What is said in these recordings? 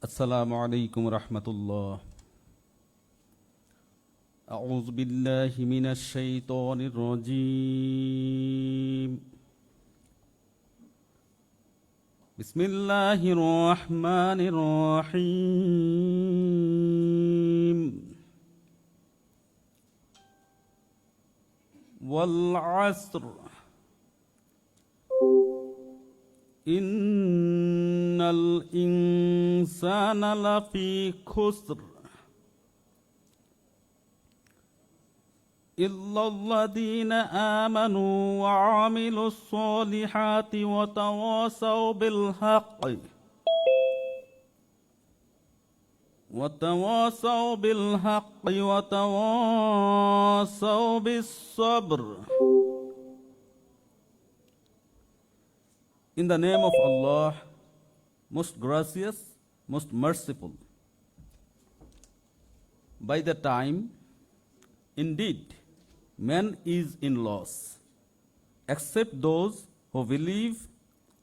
السلام عليكم ورحمة الله. أعوذ بالله من الشيطان الرجيم. بسم الله الرحمن الرحيم. والعصر إن الإنسان لفي خسر إلا الذين آمنوا وعملوا الصالحات وتواصوا بالحق وتواصوا بالصبر. In the name of Allah, most gracious, most merciful. By the time, indeed, man is in loss, except those who believe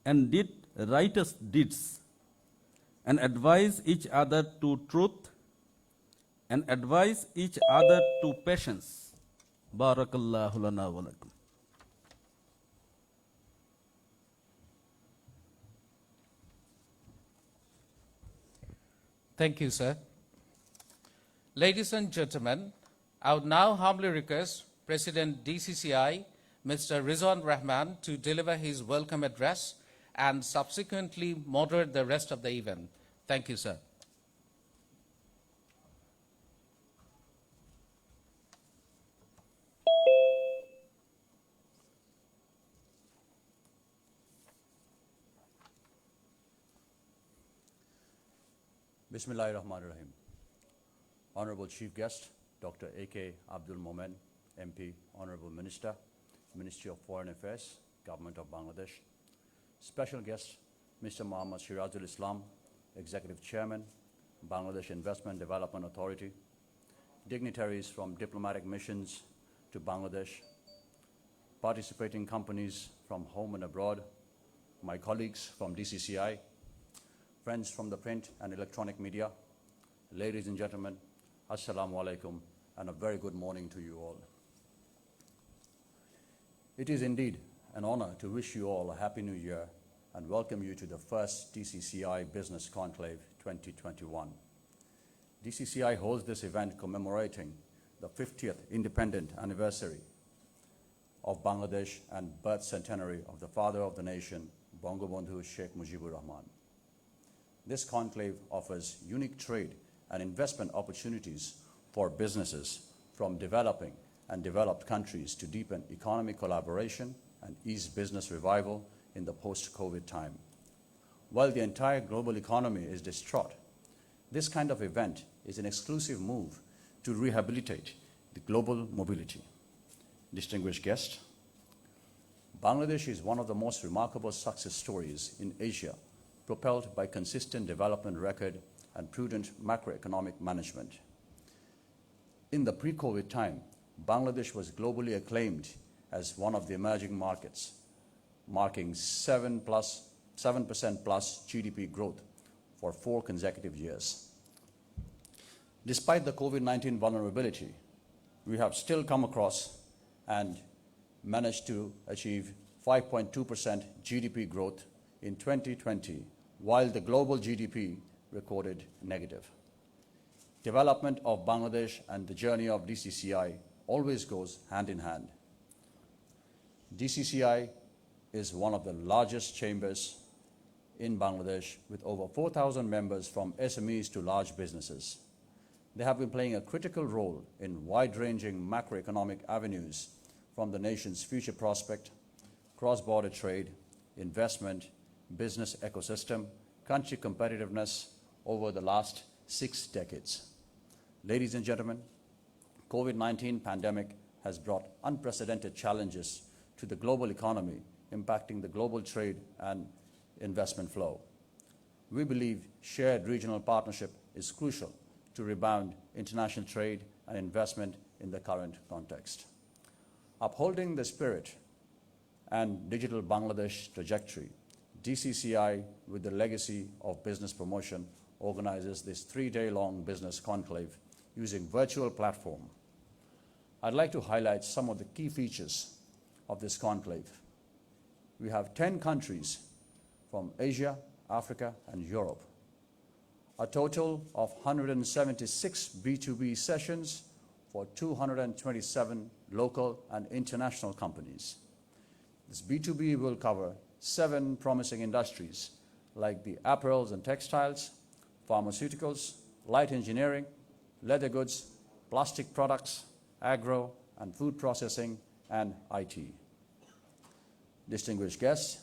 and did righteous deeds, and advise each other to truth, and advise each other to patience. Barakallahu lana wa lakum. Thank you, sir. Ladies and gentlemen, I would now humbly request President DCCI, Mr. Rizwan Rahman, to deliver his welcome address and subsequently moderate the rest of the event. Thank you, sir. Bismillahirrahmanirrahim. Honorable Chief Guest, Dr. A.K. Abdul Momen, MP, Honorable Minister, Ministry of Foreign Affairs, Government of Bangladesh. Special guest, Mr. Muhammad Sirazul Islam, Executive Chairman, Bangladesh Investment Development Authority. Dignitaries from diplomatic missions to Bangladesh, participating companies from home and abroad, my colleagues from DCCI, friends from the print and electronic media, ladies and gentlemen, Assalamu alaikum, and a very good morning to you all. It is indeed an honor to wish you all a Happy New Year and welcome you to the first DCCI Business Conclave 2021. DCCI holds this event commemorating the 50th independent anniversary of Bangladesh and birth centenary of the father of the nation, Bangabandhu Sheikh Mujibur Rahman. This conclave offers unique trade and investment opportunities for businesses from developing and developed countries to deepen economic collaboration and ease business revival in the post-COVID time. While the entire global economy is distraught, this kind of event is an exclusive move to rehabilitate the global mobility. Distinguished guests, Bangladesh is one of the most remarkable success stories in Asia, propelled by consistent development record and prudent macroeconomic management. In the pre-COVID time, Bangladesh was globally acclaimed as one of the emerging markets, marking 7% plus GDP growth for 4 consecutive years. Despite the COVID-19 vulnerability, we have still come across and managed to achieve 5.2% GDP growth in 2020, while the global GDP recorded negative. Development of Bangladesh and the journey of DCCI always goes hand in hand. DCCI is one of the largest chambers in Bangladesh with over 4,000 members from SMEs to large businesses. They have been playing a critical role in wide-ranging macroeconomic avenues from the nation's future prospect, cross-border trade, investment, business ecosystem, country competitiveness over the last 6 decades. Ladies and gentlemen, COVID-19 pandemic has brought unprecedented challenges to the global economy, impacting the global trade and investment flow. We believe shared regional partnership is crucial to rebound international trade and investment in the current context. Upholding the spirit and digital Bangladesh trajectory, DCCI, with the legacy of business promotion, organizes this 3-day-long business conclave using virtual platform. I'd like to highlight some of the key features of this conclave. We have 10 countries from Asia, Africa, and Europe. A total of 176 B2B sessions for 227 local and international companies. This B2B will cover 7 promising industries like the apparels and textiles, pharmaceuticals, light engineering, leather goods, plastic products, agro and food processing, and IT. Distinguished guests,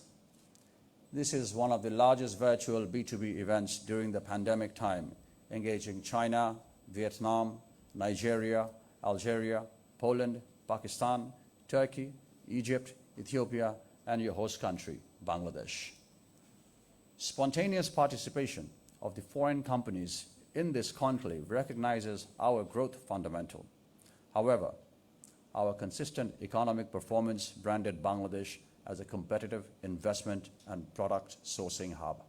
this is one of the largest virtual B2B events during the pandemic time, engaging China, Vietnam, Nigeria, Algeria, Poland, Pakistan, Turkey, Egypt, Ethiopia, and your host country, Bangladesh. Spontaneous participation of the foreign companies in this conclave recognizes our growth fundamental. However, our consistent economic performance branded Bangladesh as a competitive investment and product sourcing hub.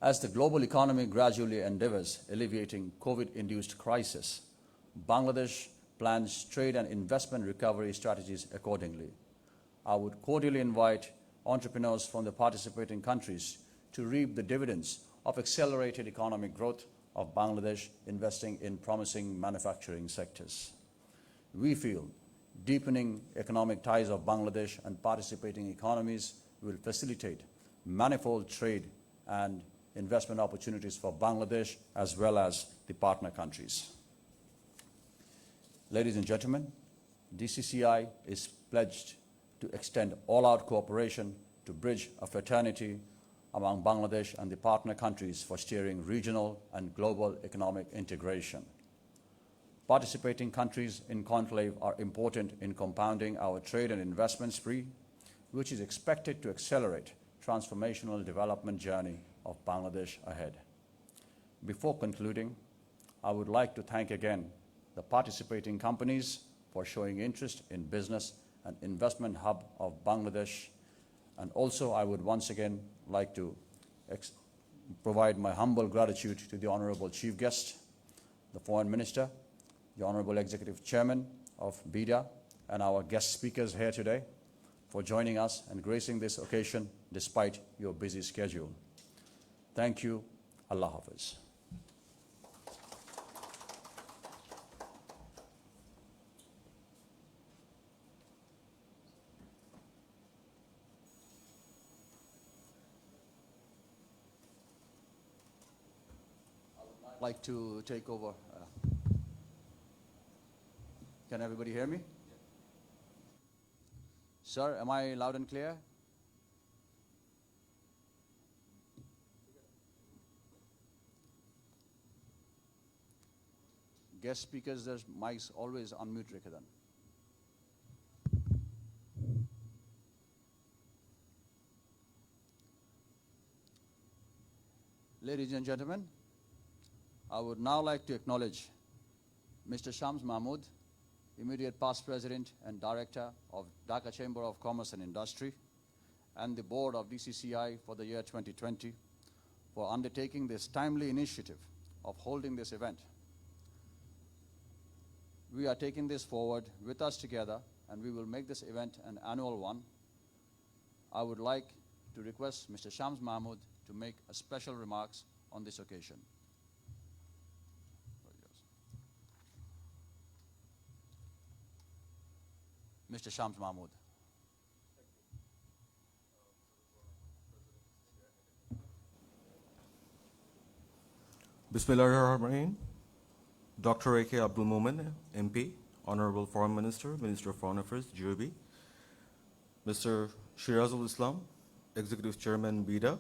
As the global economy gradually endeavors alleviating COVID-induced crisis, Bangladesh plans trade and investment recovery strategies accordingly. I would cordially invite entrepreneurs from the participating countries to reap the dividends of accelerated economic growth of Bangladesh investing in promising manufacturing sectors. We feel deepening economic ties of Bangladesh and participating economies will facilitate manifold trade and investment opportunities for Bangladesh as well as the partner countries. Ladies and gentlemen, DCCI is pledged to extend all-out cooperation to bridge a fraternity among Bangladesh and the partner countries for steering regional and global economic integration. Participating countries in conclave are important in compounding our trade and investment spree, which is expected to accelerate transformational development journey of Bangladesh ahead. Before concluding, I would like to thank again the participating companies for showing interest in business and investment hub of Bangladesh. And also I would once again like to provide my humble gratitude to the Honorable Chief Guest, the Foreign Minister, the Honorable Executive Chairman of BIDA, and our guest speakers here today for joining us and gracing this occasion despite your busy schedule. Thank you. Allah Hafiz. I'd like to take over. Can everybody hear me? Sir, am I loud and clear? Guest speakers, there's mics always unmute Rikadan. Ladies and gentlemen, I would now like to acknowledge Mr. Shams Mahmood, immediate past President and Director of Dhaka Chamber of Commerce and Industry, and the Board of DCCI for the year 2020 for undertaking this timely initiative of holding this event. We are taking this forward with us together, and we will make this event an annual one. I would like to request Mr. Shams Mahmood to make a special remarks on this occasion. Mr. Shams Mahmood. Bismillahirrahmanirrahim. Dr. A.K. Abdul Momen, MP, Honorable Foreign Minister, Minister of Foreign Affairs, GOB. Mr. Shirazul Islam, Executive Chairman, BIDA.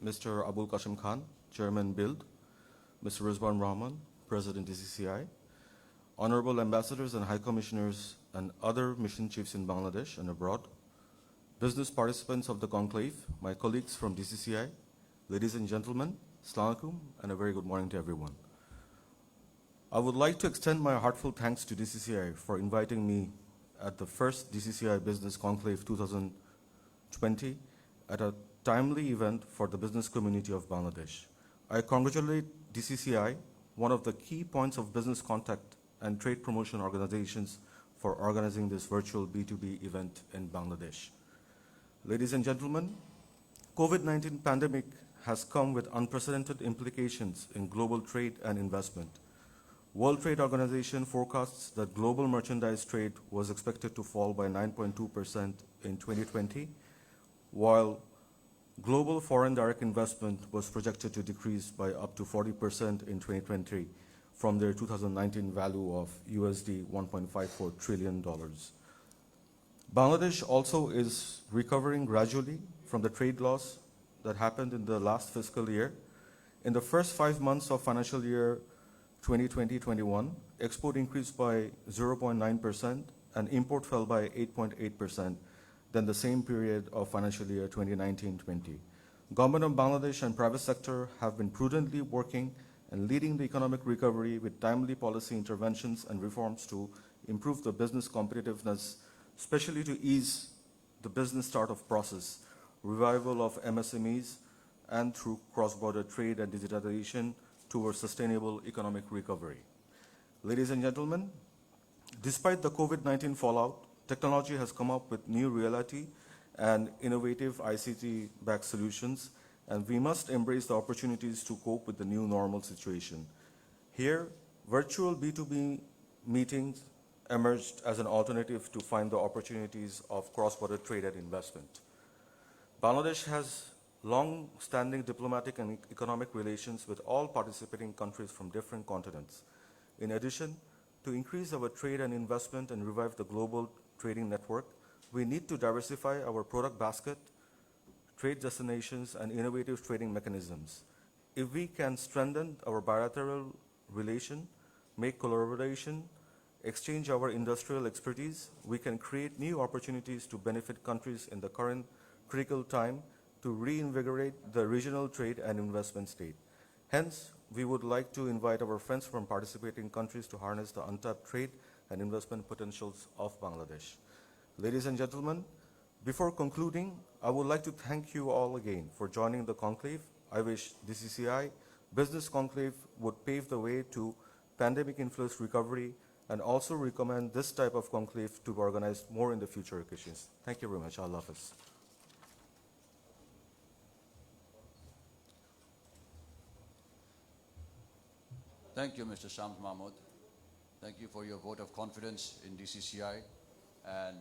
Mr. Abul Qasim Khan, Chairman, BUILD. Mr. Rizwan Rahman, President, DCCI. Honorable Ambassadors and High Commissioners and other mission chiefs in Bangladesh and abroad, business participants of the conclave, my colleagues from DCCI, ladies and gentlemen, Assalamu alaikum, and a very good morning to everyone. I would like to extend my heartfelt thanks to DCCI for inviting me at the first DCCI Business Conclave 2020 at a timely event for the business community of Bangladesh. I congratulate DCCI, one of the key points of business contact and trade promotion organizations, for organizing this virtual B2B event in Bangladesh. Ladies and gentlemen, COVID-19 pandemic has come with unprecedented implications in global trade and investment. World Trade Organization forecasts that global merchandise trade was expected to fall by 9.2% in 2020, while global foreign direct investment was projected to decrease by up to 40% in 2020 from their 2019 value of USD $1.54 trillion. Bangladesh also is recovering gradually from the trade loss that happened in the last fiscal year. In the first 5 months of financial year 2020-21, export increased by 0.9% and import fell by 8.8% than the same period of financial year 2019-20. Government of Bangladesh and private sector have been prudently working and leading the economic recovery with timely policy interventions and reforms to improve the business competitiveness, especially to ease the business startup process, revival of MSMEs, and through cross-border trade and digitalization towards sustainable economic recovery. Ladies and gentlemen, despite the COVID-19 fallout, technology has come up with new reality and innovative ICT-backed solutions, and we must embrace the opportunities to cope with the new normal situation. Here, virtual B2B meetings emerged as an alternative to find the opportunities of cross-border trade and investment. Bangladesh has long-standing diplomatic and economic relations with all participating countries from different continents. In addition, to increase our trade and investment and revive the global trading network, we need to diversify our product basket, trade destinations, and innovative trading mechanisms. If we can strengthen our bilateral relation, make collaboration, exchange our industrial expertise, we can create new opportunities to benefit countries in the current critical time to reinvigorate the regional trade and investment state. Hence, we would like to invite our friends from participating countries to harness the untapped trade and investment potentials of Bangladesh. Ladies and gentlemen, before concluding, I would like to thank you all again for joining the conclave. I wish DCCI Business Conclave would pave the way to pandemic-influenced recovery and also recommend this type of conclave to be organized more in the future occasions. Thank you very much. Allah Hafiz. Thank you, Mr. Shams Mahmood. Thank you for your vote of confidence in DCCI, and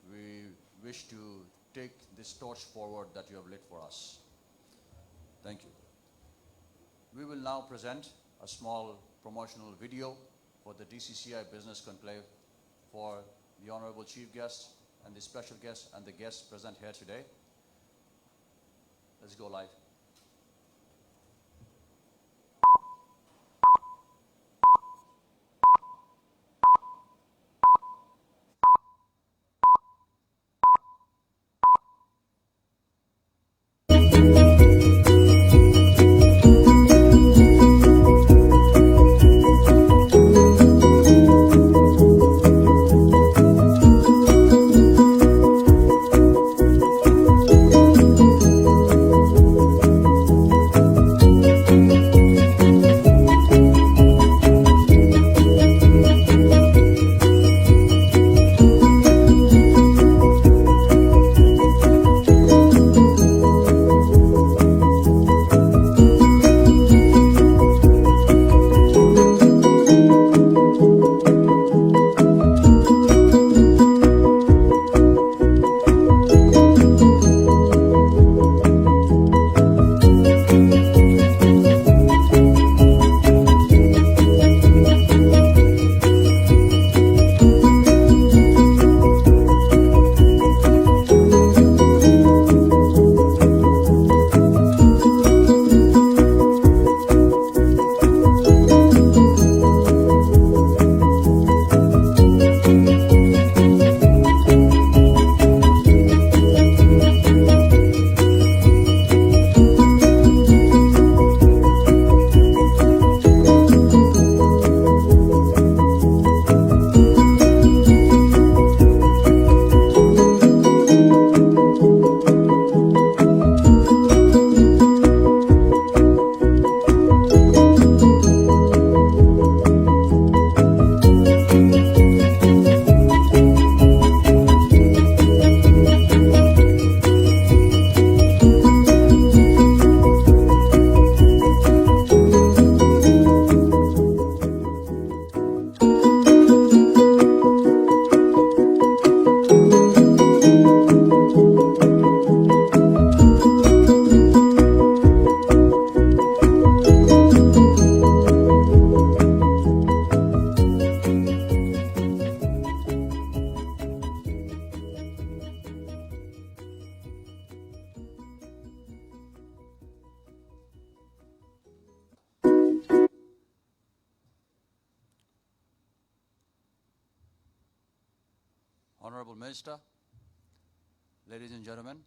we wish to take this torch forward that you have lit for us. Thank you. We will now present a small promotional video for the DCCI Business Conclave for the Honorable Chief Guest and the special guest and the guests present here today. Let's go live. Honorable Minister, ladies and gentlemen,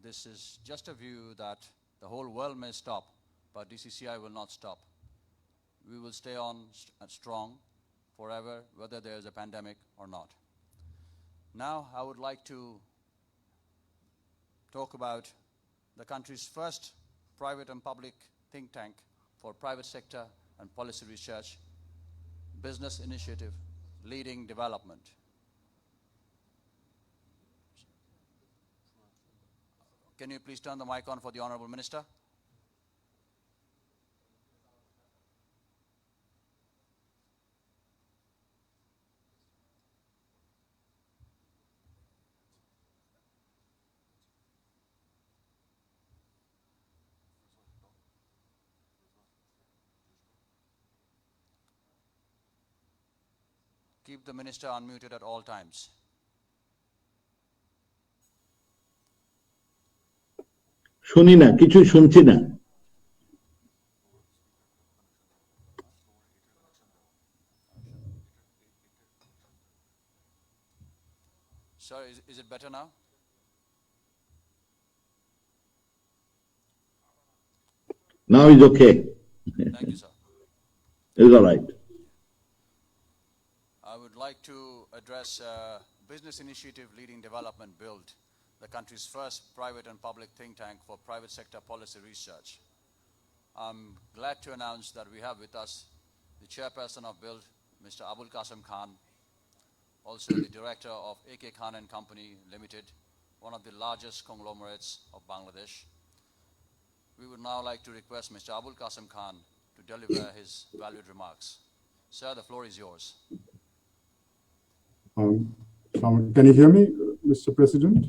this is just a view that the whole world may stop, but DCCI will not stop. We will stay on strong forever, whether there is a pandemic or not. Now, I would like to talk about the country's first private and public think tank for private sector and policy research, business initiative, leading development. Can you please turn the mic on for the Honorable Minister? Keep the minister unmuted at all times. শুনি না, কিছু শুনছি না। Sir, is it better now? Now is okay. Thank you, sir. It's all right. I would like to address business initiative leading development BUILD, the country's first private and public think tank for private sector policy research. I'm glad to announce that we have with us the chairperson of BUILD, Mr. Abul Qasim Khan, also the director of AK Khan and Company Limited, one of the largest conglomerates of Bangladesh. We would now like to request Mr. Abul Qasim Khan to deliver his valued remarks. Sir, the floor is yours. Can you hear me, Mr. President?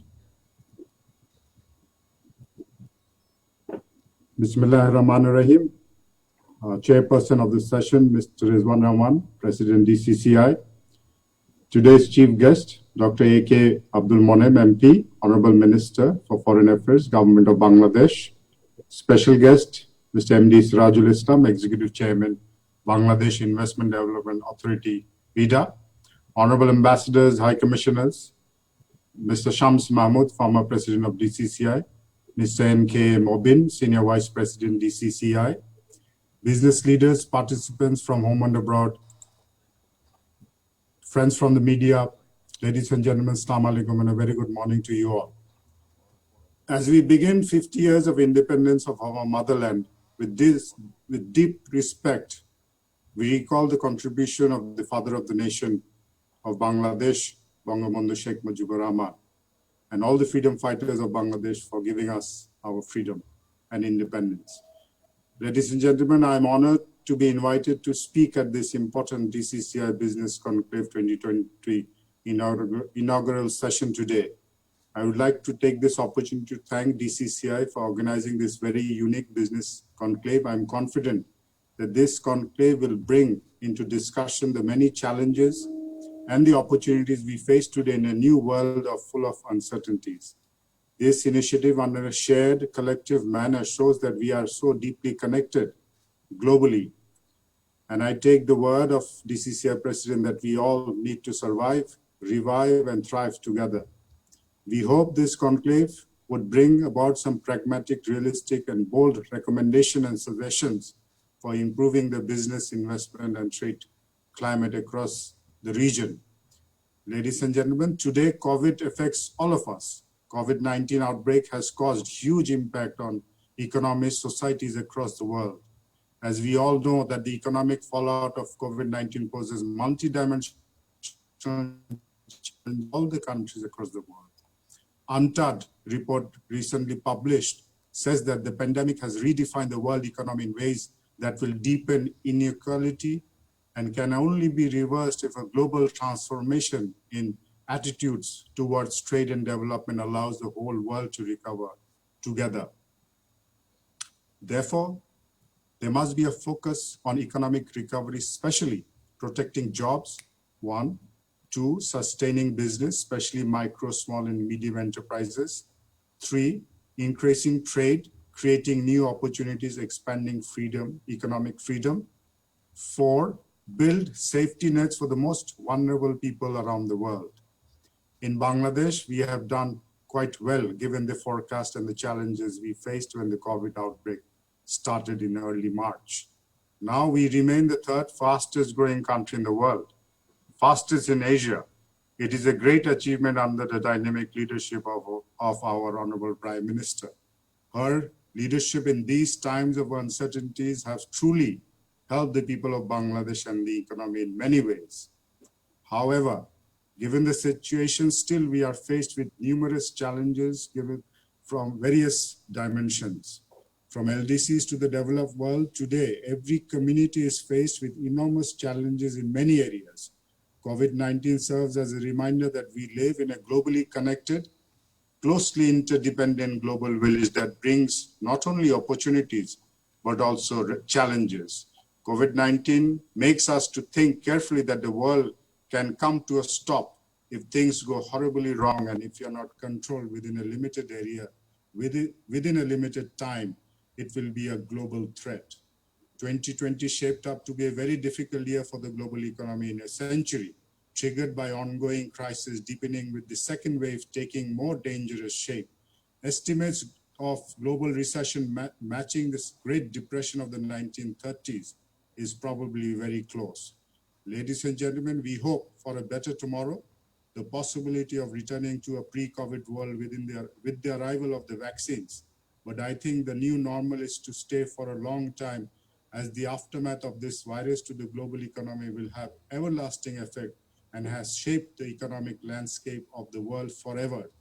Bismillah ar-Rahman ar-Rahim. Chairperson of the session, Mr. Rizwan Rahman, President DCCI. Today's chief guest, Dr. A.K. Abdul Monem, MP, Honorable Minister for Foreign Affairs, Government of Bangladesh. Special guest, Mr. M.D. Sirajul Islam, Executive Chairman, Bangladesh Investment Development Authority, VIDA. Honorable Ambassadors, High Commissioners, Mr. Shams Mahmood, former President of DCCI, Mr. N.K. Mobin, Senior Vice President, DCCI, business leaders, participants from home and abroad, friends from the media, ladies and gentlemen, Assalamu alaikum, and a very good morning to you all. As we begin 50 years of independence of our motherland, with deep respect, we recall the contribution of the father of the nation of Bangladesh, Bangabandhu Sheikh Mujibur Rahman, and all the freedom fighters of Bangladesh for giving us our freedom and independence. Ladies and gentlemen, I am honored to be invited to speak at this important DCCI Business Conclave 2020 inaugural session today. I would like to take this opportunity to thank DCCI for organizing this very unique business conclave. I'm confident that this conclave will bring into discussion the many challenges and the opportunities we face today in a new world full of uncertainties. This initiative under a shared collective manner shows that we are so deeply connected globally. And I take the word of DCCI President that we all need to survive, revive, and thrive together. We hope this conclave would bring about some pragmatic, realistic, and bold recommendations and suggestions for improving the business, investment, and trade climate across the region. Ladies and gentlemen, today COVID affects all of us. COVID-19 outbreak has caused huge impact on economies, societies across the world. As we all know that the economic fallout of COVID-19 poses multi-dimensional in all the countries across the world. Untitled report recently published says that the pandemic has redefined the world economy in ways that will deepen inequality and can only be reversed if a global transformation in attitudes towards trade and development allows the whole world to recover together. Therefore, there must be a focus on economic recovery, especially protecting jobs, 1, 2, sustaining business, especially micro, small, and medium enterprises, 3, increasing trade, creating new opportunities, expanding freedom, economic freedom, 4, build safety nets for the most vulnerable people around the world. In Bangladesh, we have done quite well given the forecast and the challenges we faced when the COVID outbreak started in early March. Now we remain the third fastest growing country in the world, fastest in Asia. It is a great achievement under the dynamic leadership of our Honorable Prime Minister. Her leadership in these times of uncertainties has truly helped the people of Bangladesh and the economy in many ways. However, given the situation, still we are faced with numerous challenges from various dimensions. From LDCs to the developed world, today every community is faced with enormous challenges in many areas. COVID-19 serves as a reminder that we live in a globally connected, closely interdependent global village that brings not only opportunities, but also challenges. COVID-19 makes us to think carefully that the world can come to a stop if things go horribly wrong and if you're not controlled within a limited area, within a limited time, it will be a global threat. 2020 shaped up to be a very difficult year for the global economy in a century, triggered by ongoing crisis deepening with the second wave taking more dangerous shape. Estimates of global recession matching this Great Depression of the 1930s is probably very close. Ladies and gentlemen, we hope for a better tomorrow, the possibility of returning to a pre-COVID world with the arrival of the vaccines. But I think the new normal is to stay for a long time, as the aftermath of this virus to the global economy will have everlasting effect and has shaped the economic landscape of the world forever.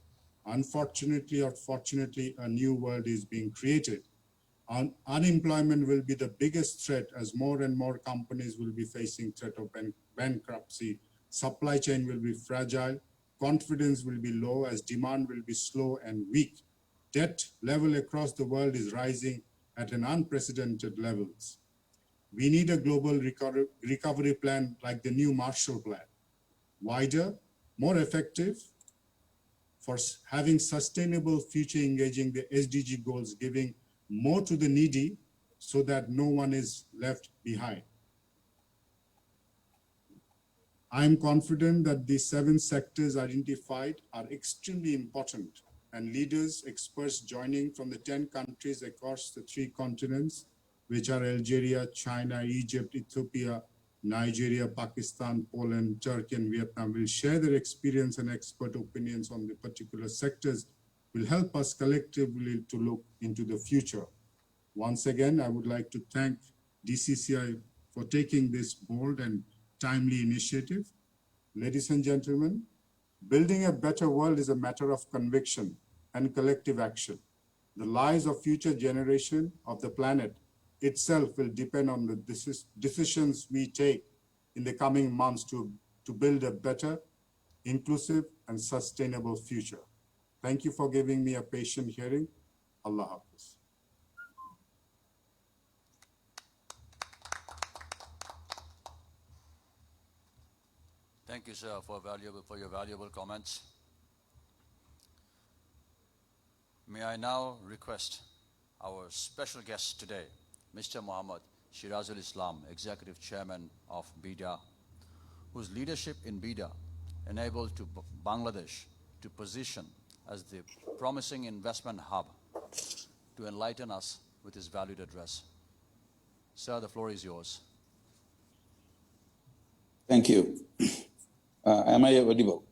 Unfortunately or fortunately, a new world is being created. Unemployment will be the biggest threat as more and more companies will be facing threat of bankruptcy. Supply chain will be fragile. Confidence will be low as demand will be slow and weak. Debt level across the world is rising at an unprecedented levels. We need a global recovery plan like the new Marshall Plan, wider, more effective for having sustainable future, engaging the SDG goals, giving more to the needy so that no one is left behind. I am confident that the 7 sectors identified are extremely important, and leaders, experts joining from the 10 countries across the 3 continents, which are Algeria, China, Egypt, Ethiopia, Nigeria, Pakistan, Poland, Turkey, and Vietnam, will share their experience and expert opinions on the particular sectors, will help us collectively to look into the future. Once again, I would like to thank DCCI for taking this bold and timely initiative. Ladies and gentlemen, building a better world is a matter of conviction and collective action. The lives of future generations of the planet itself will depend on the decisions we take in the coming months to build a better, inclusive, and sustainable future. Thank you for giving me a patient hearing. Allah Hafiz. Thank you, sir, for your valuable comments. May I now request our special guest today, Mr. Muhammad Shirazul Islam, Executive Chairman of BIDA, whose leadership in BIDA enabled Bangladesh to position as the promising investment hub, to enlighten us with his valued address. Sir, the floor is yours. Thank you. Am I audible?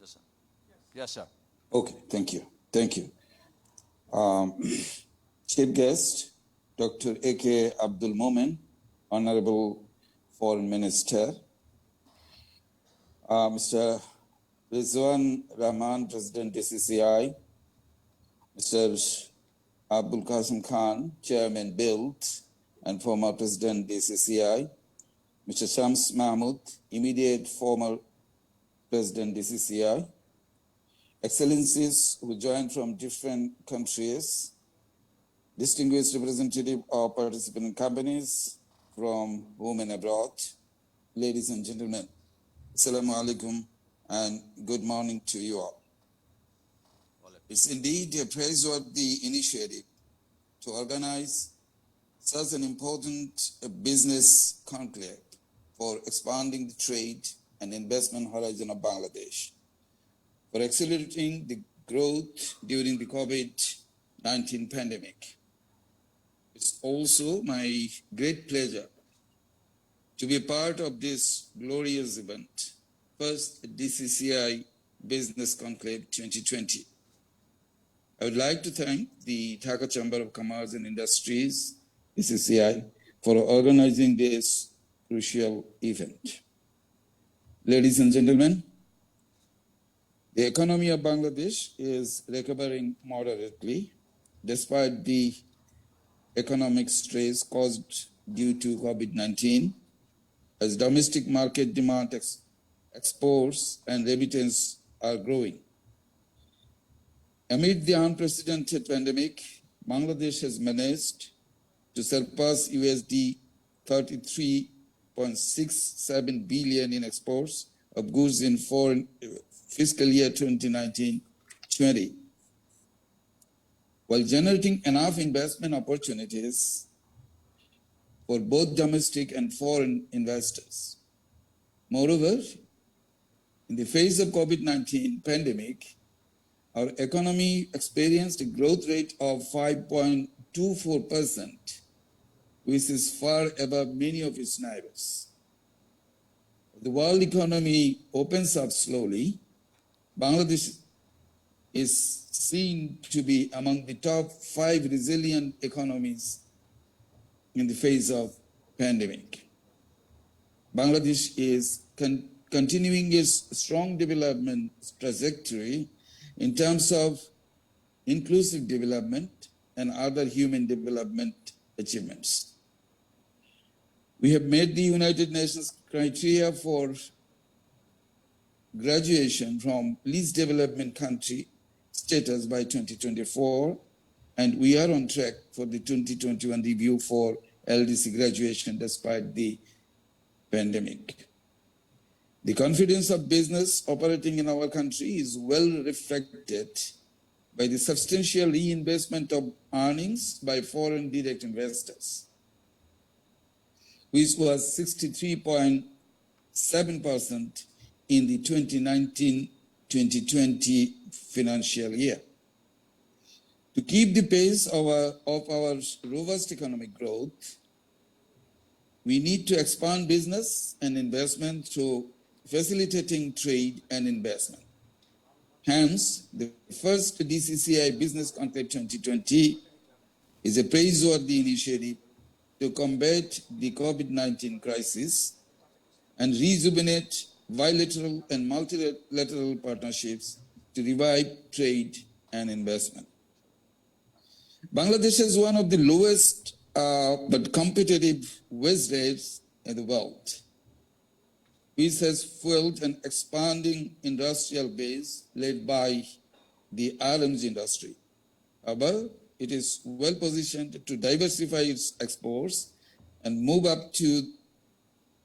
Yes, sir. Yes, sir. Okay, thank you. Thank you. Chief guest, Dr. A.K. Abdul Momen, Honorable Foreign Minister, Mr. Rizwan Rahman, President DCCI, Mr. Abdul Qasim Khan, Chairman BUILD and former President DCCI, Mr. Shams Mahmood, immediate former President DCCI, Excellencies who joined from different countries, distinguished representative of participant companies from home and abroad, ladies and gentlemen, Assalamu alaikum and good morning to you all. It's indeed a praiseworthy initiative to organize such an important business conclave for expanding the trade and investment horizon of Bangladesh, for accelerating the growth during the COVID-19 pandemic. It's also my great pleasure to be a part of this glorious event, first DCCI Business Conclave 2020. I would like to thank the Dhaka Chamber of Commerce and Industries, DCCI, for organizing this crucial event. Ladies and gentlemen, the economy of Bangladesh is recovering moderately despite the economic stress caused due to COVID-19, as domestic market demand, exports, and remittance are growing. Amid the unprecedented pandemic, Bangladesh has managed to surpass USD 33.67 billion in exports of goods in foreign fiscal year 2019-20, while generating enough investment opportunities for both domestic and foreign investors. Moreover, in the face of COVID-19 pandemic, our economy experienced a growth rate of 5.24%, which is far above many of its neighbors. The world economy opens up slowly. Bangladesh is seen to be among the top 5 resilient economies in the face of pandemic. Bangladesh is continuing its strong development trajectory in terms of inclusive development and other human development achievements. We have met the United Nations criteria for graduation from least development country status by 2024, and we are on track for the 2021 review for LDC graduation despite the pandemic. The confidence of business operating in our country is well reflected by the substantial reinvestment of earnings by foreign direct investors, which was 63.7% in the 2019-2020 financial year. To keep the pace of our robust economic growth, we need to expand business and investment through facilitating trade and investment. Hence, the first DCCI Business Conclave 2020 is a praiseworthy initiative to combat the COVID-19 crisis and rejuvenate bilateral and multilateral partnerships to revive trade and investment. Bangladesh has one of the lowest but competitive wage rates in the world, which has fueled an expanding industrial base led by the RMG industry. However, it is well positioned to diversify its exports and move up to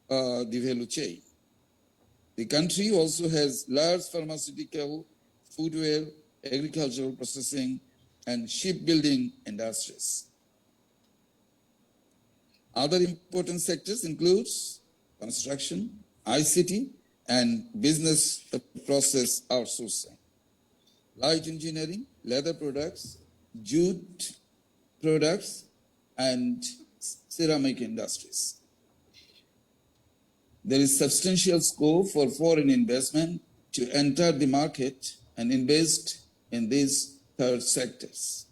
the value chain. The country also has large pharmaceutical, foodware, agricultural processing, and shipbuilding industries. Other important sectors include construction, ICT, and business process outsourcing, light engineering, leather products, jute products, and ceramic industries. There is substantial scope for foreign investment to enter the market and invest in these third sectors.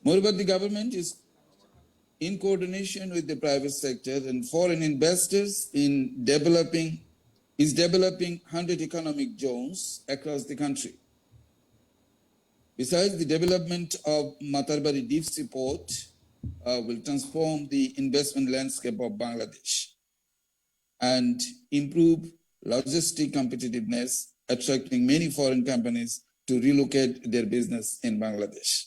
Moreover, the government is in coordination with the private sector and foreign investors is developing 100 economic zones across the country. Besides, the development of Matarbari Deep Sea Port will transform the investment landscape of Bangladesh and improve logistic competitiveness, attracting many foreign companies to relocate their business in Bangladesh.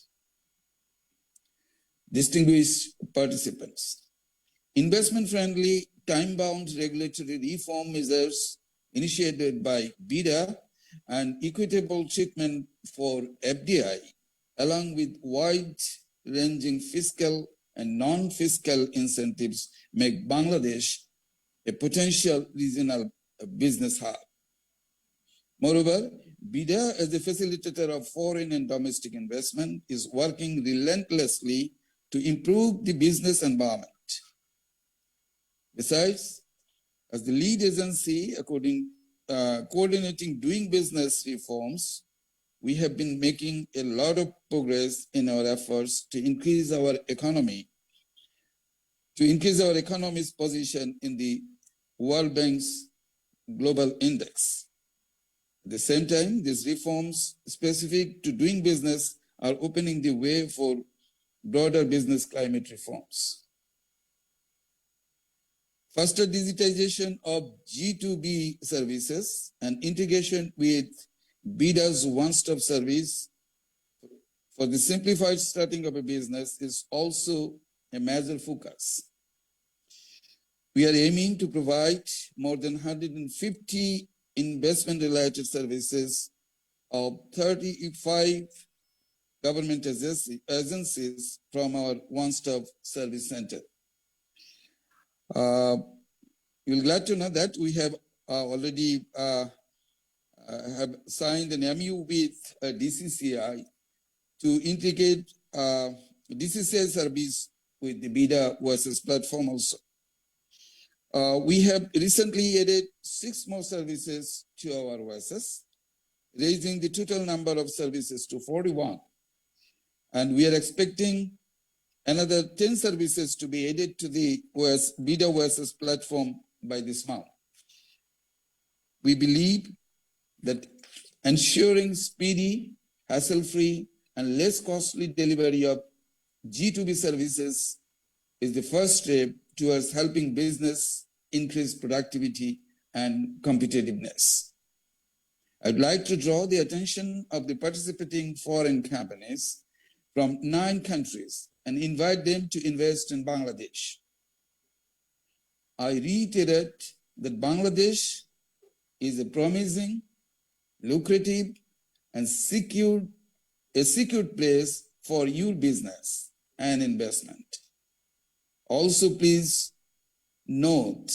Distinguished participants, investment-friendly, time-bound regulatory reform measures initiated by BIDA and equitable treatment for FDI, along with wide-ranging fiscal and non-fiscal incentives, make Bangladesh a potential regional business hub. Moreover, BIDA, as a facilitator of foreign and domestic investment, is working relentlessly to improve the business environment. Besides, as the lead agency coordinating doing business reforms, we have been making a lot of progress in our efforts to increase our economy's position in the World Bank's Global Index. At the same time, these reforms specific to doing business are opening the way for broader business climate reforms. Faster digitization of G2B services and integration with BIDA's one-stop service for the simplified starting of a business is also a major focus. We are aiming to provide more than 150 investment-related services of 35 government agencies from our one-stop service center. You're glad to know that we have already have signed an MOU with DCCI to integrate DCCI service with the BIDA versus platform also. We have recently added 6 more services to our OSS, raising the total number of services to 41. And we are expecting another 10 services to be added to the BIDA OSS platform by this month. We believe that ensuring speedy, hassle-free, and less costly delivery of G2B services is the first step towards helping business increase productivity and competitiveness. I'd like to draw the attention of the participating foreign companies from 9 countries and invite them to invest in Bangladesh. I reiterate that Bangladesh is a promising, lucrative, and secure place for your business and investment. Also, please note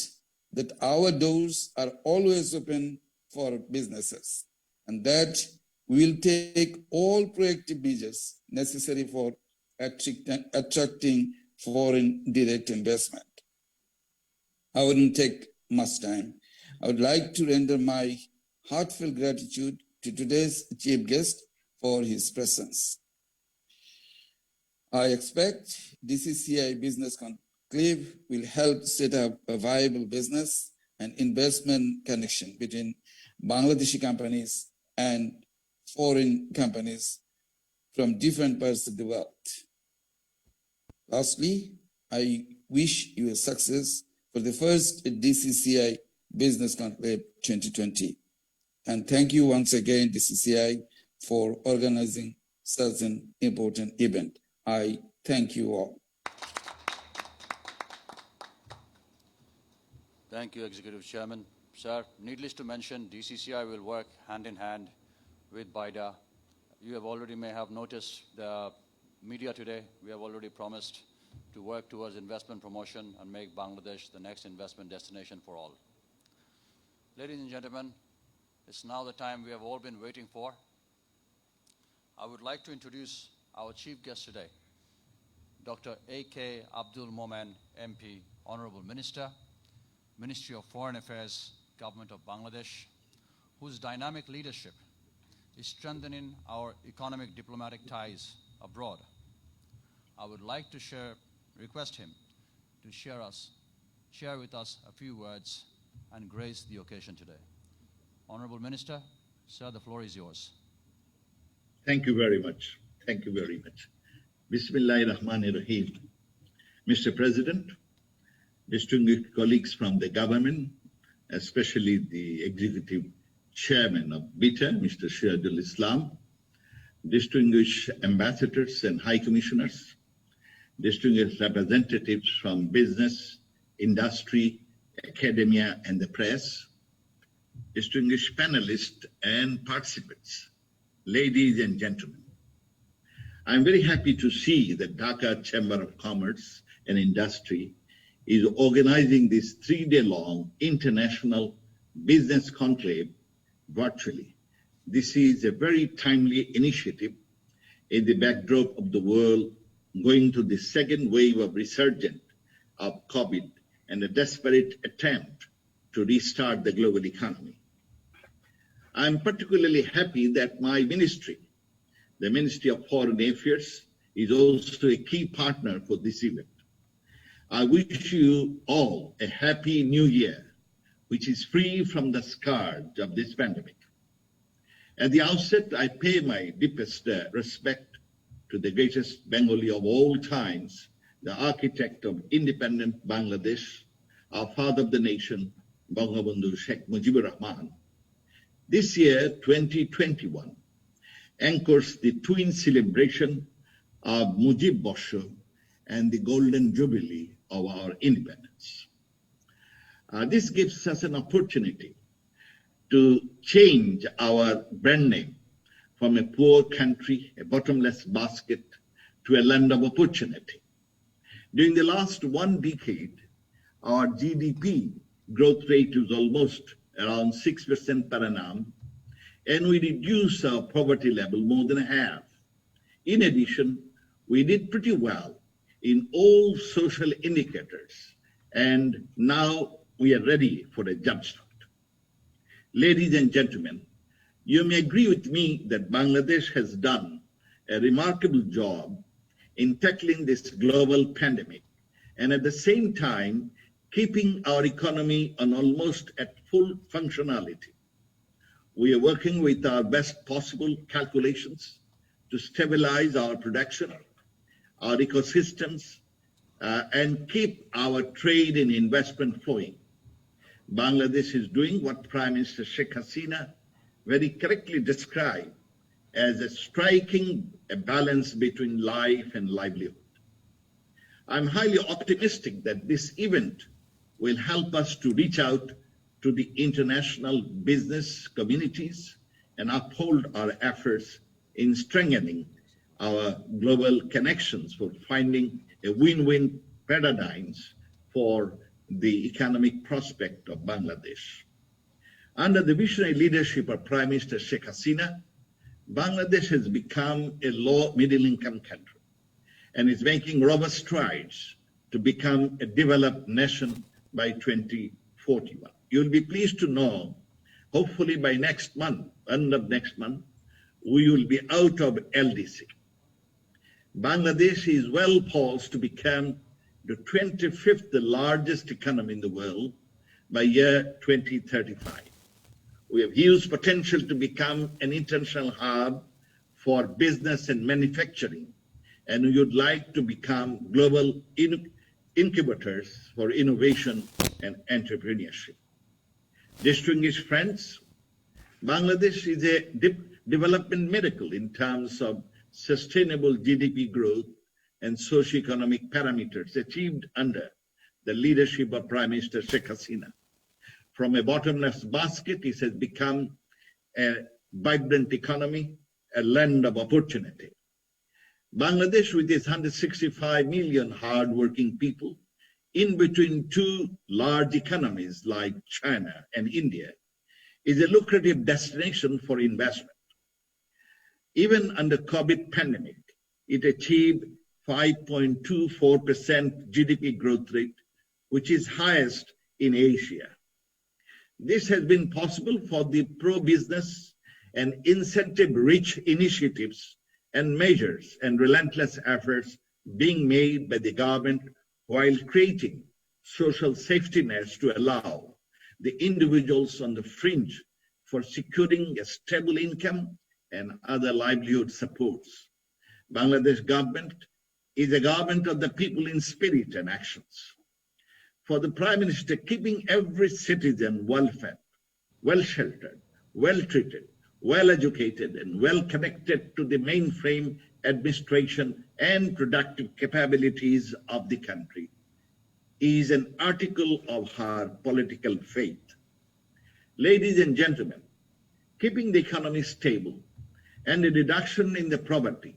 that our doors are always open for businesses and that we will take all proactive measures necessary for attracting foreign direct investment. I wouldn't take much time. I would like to render my heartfelt gratitude to today's chief guest for his presence. I expect DCCI Business Conclave will help set up a viable business and investment connection between Bangladeshi companies and foreign companies from different parts of the world. Lastly, I wish you a success for the first DCCI Business Conclave 2020. And thank you once again, DCCI, for organizing such an important event. I thank you all. Thank you, Executive Chairman. Sir, needless to mention, DCCI will work hand in hand with BIDA. You have already may have noticed the media today. We have already promised to work towards investment promotion and make Bangladesh the next investment destination for all. Ladies and gentlemen, it's now the time we have all been waiting for. I would like to introduce our chief guest today, Dr. A.K. Abdul Momen, MP, Honorable Minister, Ministry of Foreign Affairs, Government of Bangladesh, whose dynamic leadership is strengthening our economic diplomatic ties abroad. I would like to request him to share with us a few words and grace the occasion today. Honorable Minister, sir, the floor is yours. Thank you very much. Thank you very much. Bismillahirrahmanirrahim. Mr. President, distinguished colleagues from the government, especially the Executive Chairman of BITA, Mr. Shirazul Islam, distinguished ambassadors and high commissioners, distinguished representatives from business, industry, academia, and the press, distinguished panelists and participants, ladies and gentlemen. I'm very happy to see that Dhaka Chamber of Commerce and Industry is organizing this 3-day-long International Business Conclave virtually. This is a very timely initiative in the backdrop of the world going through the second wave of resurgence of COVID and a desperate attempt to restart the global economy. I'm particularly happy that my ministry, the Ministry of Foreign Affairs, is also a key partner for this event. I wish you all a happy new year, which is free from the scourge of this pandemic. At the outset, I pay my deepest respect to the greatest Bengali of all times, the architect of independent Bangladesh, our father of the nation, Bangabandhu Sheikh Mujibur Rahman. This year, 2021, anchors the twin celebration of Mujib Bosho and the Golden Jubilee of our independence. This gives us an opportunity to change our brand name from a poor country, a bottomless basket, to a land of opportunity. During the last one decade, our GDP growth rate is almost around 6% per annum, and we reduced our poverty level more than half. In addition, we did pretty well in all social indicators, and now we are ready for a jumpstart. Ladies and gentlemen, you may agree with me that Bangladesh has done a remarkable job in tackling this global pandemic and at the same time keeping our economy on almost at full functionality. We are working with our best possible calculations to stabilize our production, our ecosystems, and keep our trade and investment flowing. Bangladesh is doing what Prime Minister Sheikh Hasina very correctly described as striking a balance between life and livelihood. I'm highly optimistic that this event will help us to reach out to the international business communities and uphold our efforts in strengthening our global connections for finding a win-win paradigms for the economic prospect of Bangladesh. Under the visionary leadership of Prime Minister Sheikh Hasina, Bangladesh has become a low middle-income country and is making robust strides to become a developed nation by 2041. You'll be pleased to know, hopefully by next month, end of next month, we will be out of LDC. Bangladesh is well poised to become the 25th largest economy in the world by year 2035. We have huge potential to become an international hub for business and manufacturing, and we would like to become global incubators for innovation and entrepreneurship. Distinguished friends, Bangladesh is a development miracle in terms of sustainable GDP growth and socio-economic parameters achieved under the leadership of Prime Minister Sheikh Hasina. From a bottomless basket, it has become a vibrant economy, a land of opportunity. Bangladesh, with its 165 million hard-working people, in between two large economies like China and India, is a lucrative destination for investment. Even under COVID pandemic, it achieved 5.24% GDP growth rate, which is highest in Asia. This has been possible for the pro-business and incentive-rich initiatives and measures and relentless efforts being made by the government while creating social safety nets to allow the individuals on the fringe for securing a stable income and other livelihood supports. Bangladesh government is a government of the people in spirit and actions. For the Prime Minister, keeping every citizen well-fed, well-sheltered, well-treated, well-educated, and well-connected to the mainframe administration and productive capabilities of the country is an article of her political faith. Ladies and gentlemen, keeping the economy stable and a reduction in the poverty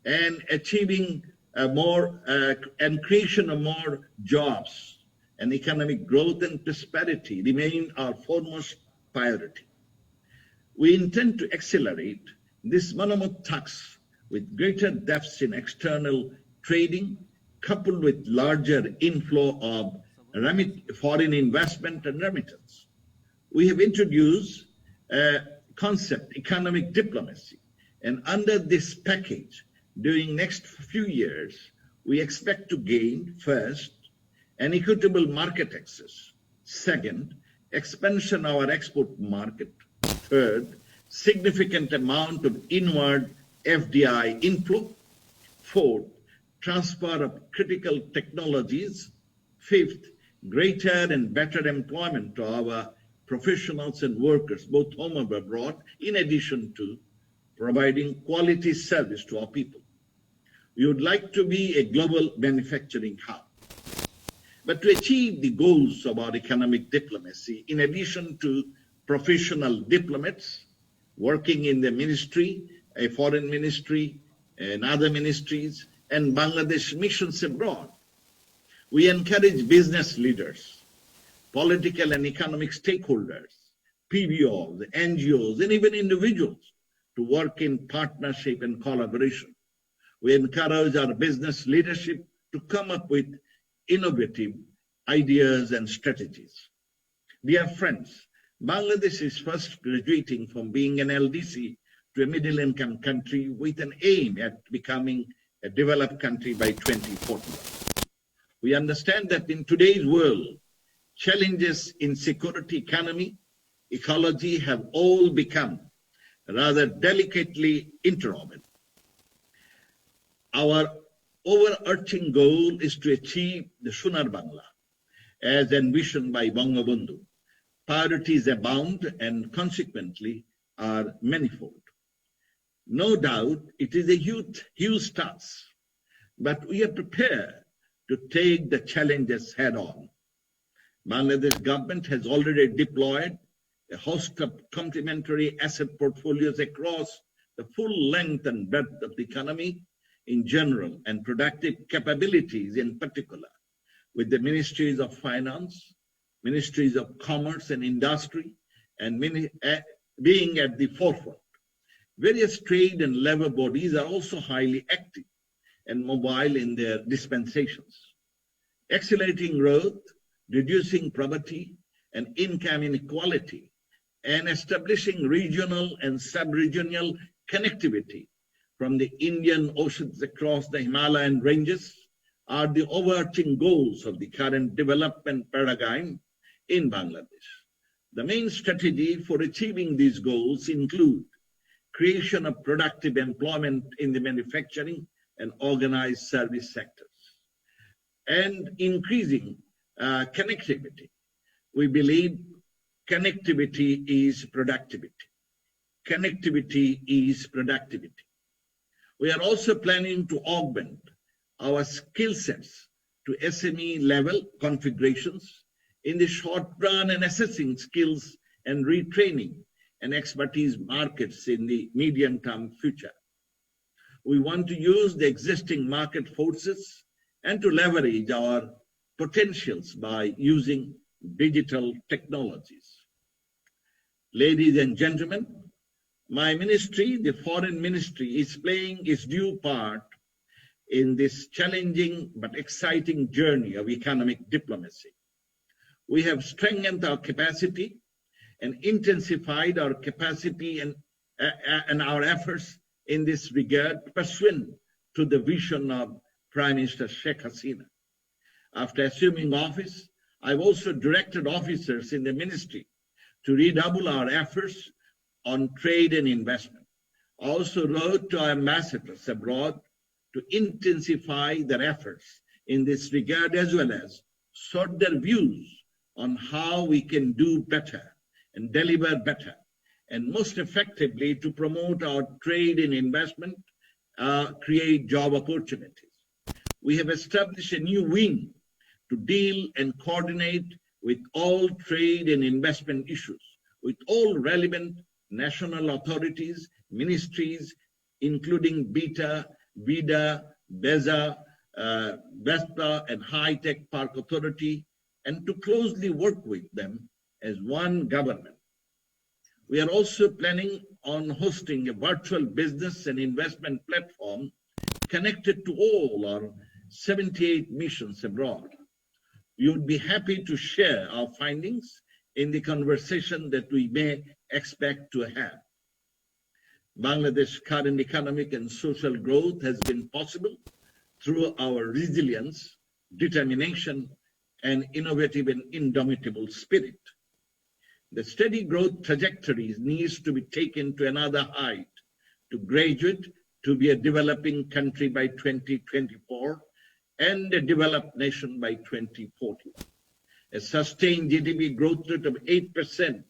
and achieving and creation of more jobs and economic growth and prosperity remain our foremost priority. We intend to accelerate this monomoth task with greater depths in external trading, coupled with larger inflow of foreign investment and remittance. We have introduced a concept, economic diplomacy, and under this package, during next few years, we expect to gain, first, an equitable market access, second, expansion of our export market, third, significant amount of inward FDI inflow, fourth, transfer of critical technologies, fifth, greater and better employment of our professionals and workers, both home and abroad, in addition to providing quality service to our people. We would like to be a global manufacturing hub. But to achieve the goals of our economic diplomacy, in addition to professional diplomats working in the ministry, a foreign ministry, and other ministries, and Bangladesh missions abroad, we encourage business leaders, political and economic stakeholders, PBOs, NGOs, and even individuals to work in partnership and collaboration. We encourage our business leadership to come up with innovative ideas and strategies. Dear friends, Bangladesh is first graduating from being an LDC to a middle-income country with an aim at becoming a developed country by 2040. We understand that in today's world, challenges in security, economy, ecology have all become rather delicately interwoven. Our overarching goal is to achieve the Sonar Bangla as envisioned by Bangabandhu. Priorities abound and consequently are manifold. No doubt it is a huge task, but we are prepared to take the challenges head on. Bangladesh government has already deployed a host of complementary asset portfolios across the full length and breadth of the economy in general and productive capabilities in particular, with the Ministries of Finance, Ministries of Commerce and Industry, and being at the forefront. Various trade and labor bodies are also highly active and mobile in their dispensations. Accelerating growth, reducing poverty and income inequality, and establishing regional and sub-regional connectivity from the Indian Oceans across the Himalayan ranges are the overarching goals of the current development paradigm in Bangladesh. The main strategy for achieving these goals include creation of productive employment in the manufacturing and organized service sectors, and increasing connectivity. We believe connectivity is productivity. Connectivity is productivity. We are also planning to augment our skill sets to SME level configurations in the short run and assessing skills and retraining and expertise markets in the medium-term future. We want to use the existing market forces and to leverage our potentials by using digital technologies. Ladies and gentlemen, my ministry, the Foreign Ministry, is playing its due part in this challenging but exciting journey of economic diplomacy. We have strengthened our capacity and intensified our capacity and our efforts in this regard, pursuant to the vision of Prime Minister Sheikh Hasina. After assuming office, I've also directed officers in the ministry to redouble our efforts on trade and investment. I also wrote to our ambassadors abroad to intensify their efforts in this regard, as well as sought their views on how we can do better and deliver better and most effectively to promote our trade and investment, create job opportunities. We have established a new wing to deal and coordinate with all trade and investment issues, with all relevant national authorities, ministries, including BITA, VIDA, BEZA, VESPA, and High Tech Park Authority, and to closely work with them as one government. We are also planning on hosting a virtual business and investment platform connected to all our 78 missions abroad. We would be happy to share our findings in the conversation that we may expect to have. Bangladesh's current economic and social growth has been possible through our resilience, determination, and innovative and indomitable spirit. The steady growth trajectory needs to be taken to another height to graduate to be a developing country by 2024 and a developed nation by 2040. A sustained GDP growth rate of 8%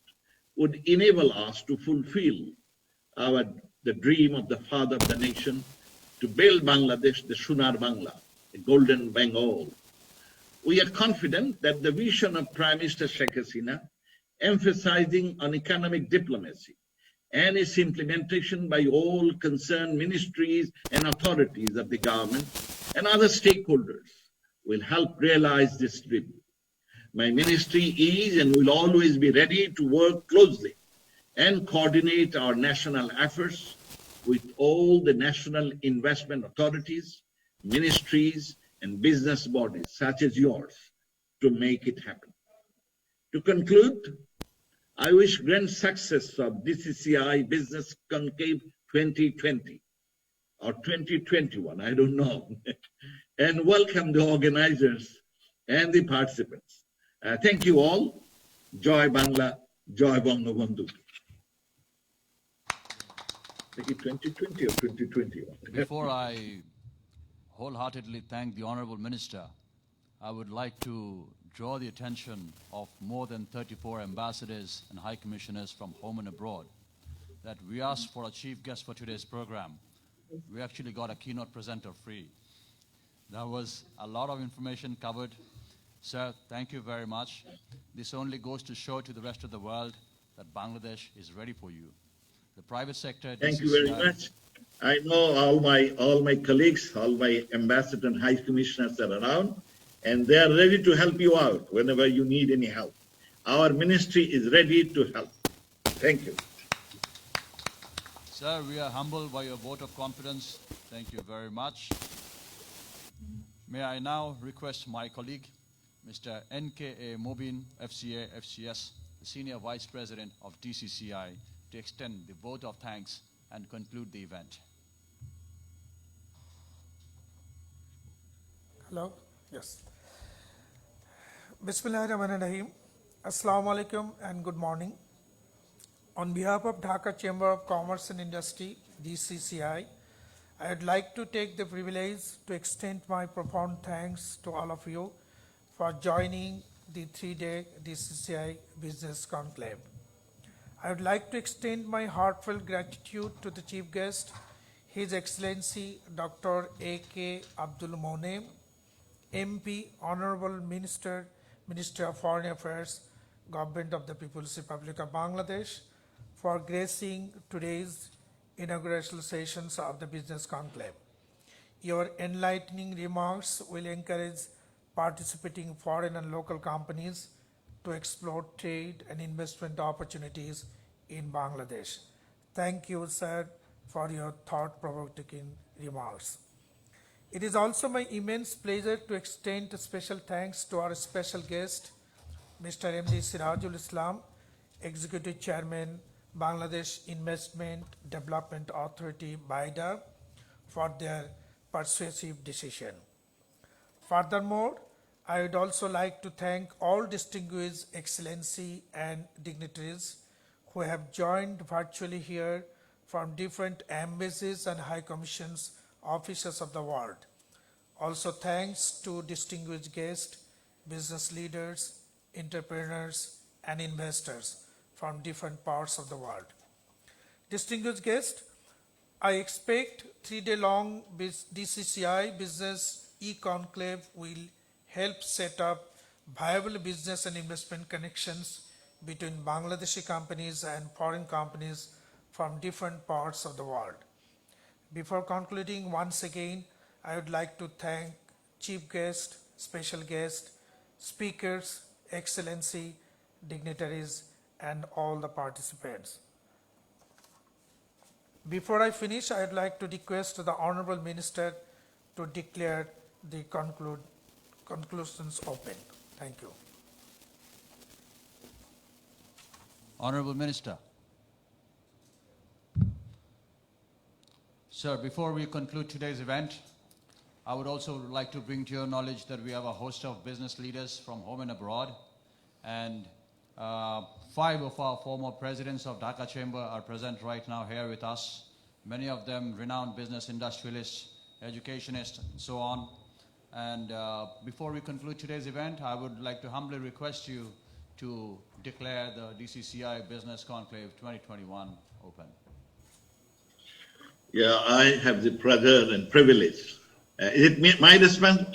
would enable us to fulfill the dream of the father of the nation to build Bangladesh, the Sunar Bangla, a golden Bengal. We are confident that the vision of Prime Minister Sheikh Hasina, emphasizing on economic diplomacy and its implementation by all concerned ministries and authorities of the government and other stakeholders, will help realize this dream. My ministry is and will always be ready to work closely and coordinate our national efforts with all the national investment authorities, ministries, and business bodies such as yours to make it happen. To conclude, I wish grand success of DCCI Business Conclave 2020 or 2021, I don't know, and welcome the organizers and the participants. Thank you all. Joy Bangla, Joy Bangabandhu. 2020 or 2021? Before I wholeheartedly thank the Honorable Minister, I would like to draw the attention of more than 34 ambassadors and high commissioners from home and abroad that we asked for a chief guest for today's program. We actually got a keynote presenter free. There was a lot of information covered. Sir, thank you very much. This only goes to show to the rest of the world that Bangladesh is ready for you. The private sector... Thank you very much. I know all my colleagues, all my ambassadors and high commissioners are around, and they are ready to help you out whenever you need any help. Our ministry is ready to help. Thank you. Sir, we are humbled by your vote of confidence. Thank you very much. May I now request my colleague, Mr. N.K.A. Mobin, FCA, FCS, the Senior Vice President of DCCI, to extend the vote of thanks and conclude the event. Hello? Yes. Bismillahirrahmanirrahim. Assalamu alaikum and good morning. On behalf of Dhaka Chamber of Commerce and Industry, DCCI, I would like to take the privilege to extend my profound thanks to all of you for joining the 3-day DCCI Business Conclave. I would like to extend my heartfelt gratitude to the Chief Guest, His Excellency Dr. A.K. Abdul Monem, MP, Honorable Minister, Minister of Foreign Affairs, Government of the People's Republic of Bangladesh, for gracing today's inaugural sessions of the Business Conclave. Your enlightening remarks will encourage participating foreign and local companies to explore trade and investment opportunities in Bangladesh. Thank you, sir, for your thought-provoking remarks. It is also my immense pleasure to extend a special thanks to our special guest, Mr. M.D. Sirajul Islam, Executive Chairman, Bangladesh Investment Development Authority, BIDA, for their persuasive decision. Furthermore, I would also like to thank all distinguished excellency and dignitaries who have joined virtually here from different embassies and high commissions offices of the world. Also thanks to distinguished guests, business leaders, entrepreneurs, and investors from different parts of the world. Distinguished guests, I expect 3-day-long DCCI Business E-Conclave will help set up viable business and investment connections between Bangladeshi companies and foreign companies from different parts of the world. Before concluding, once again, I would like to thank Chief Guest, Special Guest, speakers, excellency, dignitaries, and all the participants. Before I finish, I would like to request the Honorable Minister to declare the conclusions open. Thank you. Honorable Minister. Sir, before we conclude today's event, I would also like to bring to your knowledge that we have a host of business leaders from home and abroad, and 5 of our former presidents of Dhaka Chamber are present right now here with us, many of them renowned business industrialists, educationists, and so on. And before we conclude today's event, I would like to humbly request you to declare the DCCI Business Conclave 2021 open. Yeah, I have the pleasure and privilege. Is it my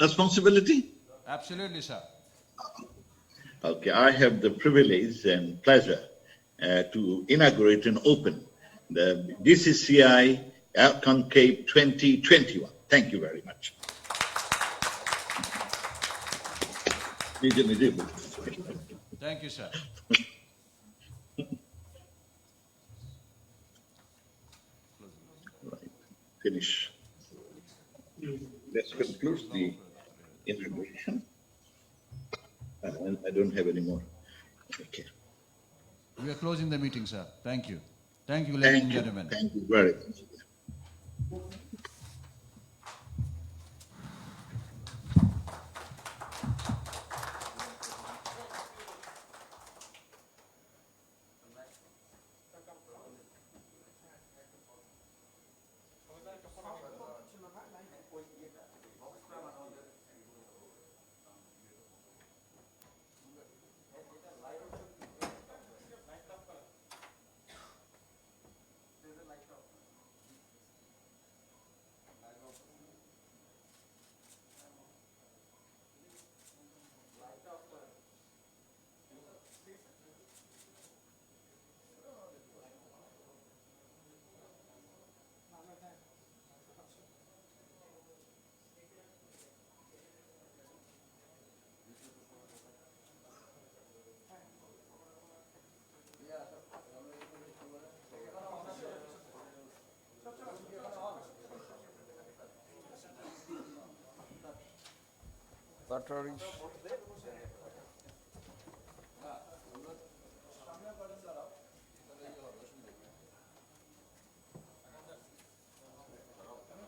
responsibility? Absolutely, sir. Okay, I have the privilege and pleasure to inaugurate and open the DCCI Conclave 2021. Thank you very much. Thank you, sir. Right, finish. That concludes the inauguration. I don't have any more. Okay. We are closing the meeting, sir. Thank you. Thank you, ladies and gentlemen. Thank you very much. Batteries.